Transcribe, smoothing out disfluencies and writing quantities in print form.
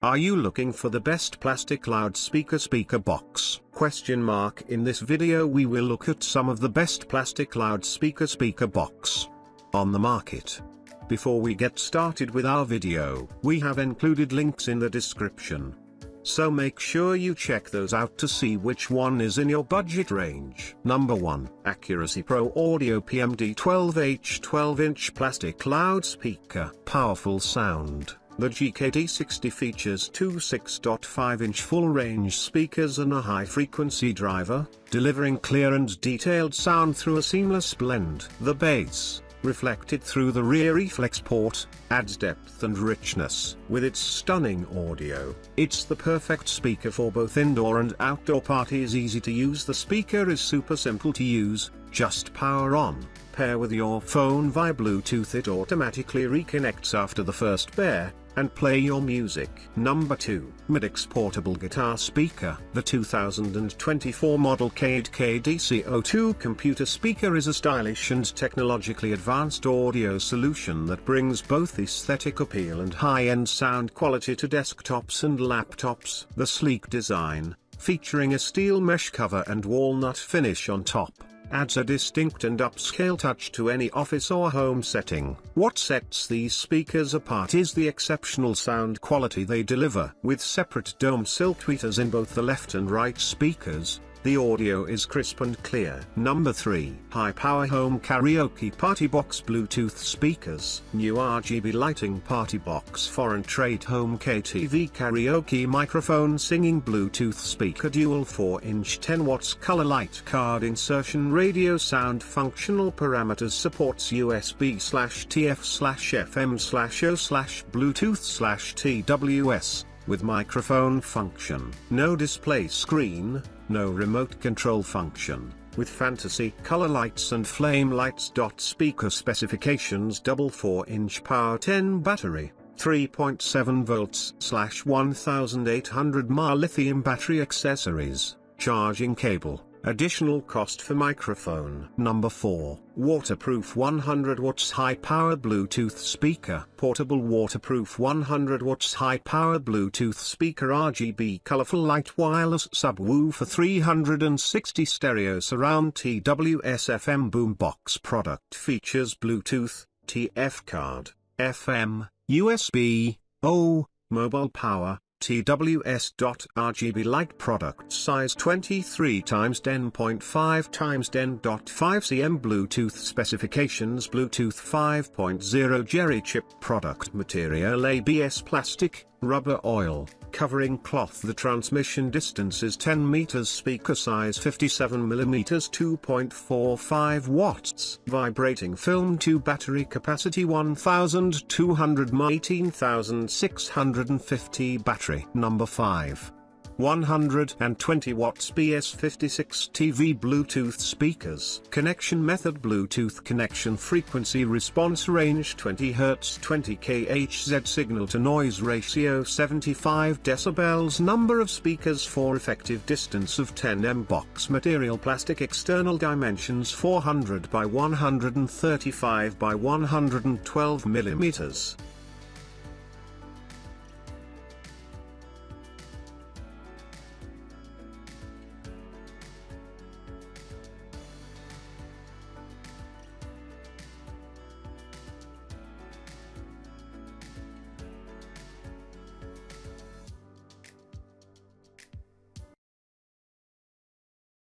Are you looking for the best plastic loudspeaker speaker box? In this video we will look at some of the best plastic loudspeaker speaker box on the market. Before we get started with our video, we have included links in the description. So make sure you check those out to see which one is in your budget range. Number 1. Accuracy Pro Audio PMD12H 12-inch plastic loudspeaker. Powerful sound. The GKD60 features two 6.5-inch full-range speakers and a high-frequency driver, delivering clear and detailed sound through a seamless blend. The bass, reflected through the rear reflex port, adds depth and richness. With its stunning audio, it's the perfect speaker for both indoor and outdoor parties. Easy to use. The speaker is super simple to use, just power on, pair with your phone via Bluetooth. It automatically reconnects after the first pair, and play your music. Number 2. MIDDIX Portable Guitar Speaker. The 2024 model KDC02 computer speaker is a stylish and technologically advanced audio solution that brings both aesthetic appeal and high-end sound quality to desktops and laptops. The sleek design, featuring a steel mesh cover and walnut finish on top, adds a distinct and upscale touch to any office or home setting. What sets these speakers apart is the exceptional sound quality they deliver. With separate dome sill tweeters in both the left and right speakers, the audio is crisp and clear. Number 3. High Power Home Karaoke Partybox Bluetooth Speakers. New RGB lighting Partybox Foreign Trade Home KTV Karaoke Microphone Singing Bluetooth Speaker Dual 4-inch 10 watts color light card insertion radio sound functional parameters supports USB/TF/FM/O/Bluetooth/TWS, with microphone function. No display screen, no remote control function, with fantasy color lights and flame lights. Speaker specifications: double 4-inch power 10 battery, 3.7 volts/1800 mAh lithium battery. Accessories: charging cable. Additional cost for microphone. Number 4. Waterproof 100 watts high-power Bluetooth speaker. Portable waterproof 100 watts high-power Bluetooth speaker. RGB colorful light wireless subwoofer 360 stereo surround TWS FM boombox. Product features Bluetooth, TF card, FM, USB, O, mobile power, TWS. RGB light. Product size 23 x 10.5 x 10.5 cm. Bluetooth specifications: Bluetooth 5.0 Jerry chip. Product material: ABS plastic, rubber oil, covering cloth. The transmission distance is 10 meters. Speaker size 57 mm, 2.45 watts. Vibrating film tube. Battery capacity 1200 mAh, 18650 battery. Number 5. 120 watts BS56 TV Bluetooth speakers. Connection method: Bluetooth connection. Frequency response range 20 Hz, 20 kHz. Signal to noise ratio 75 decibels. Number of speakers 4. Effective distance of 10 m. Box material: plastic. External dimensions 400 by 135 by 112 mm.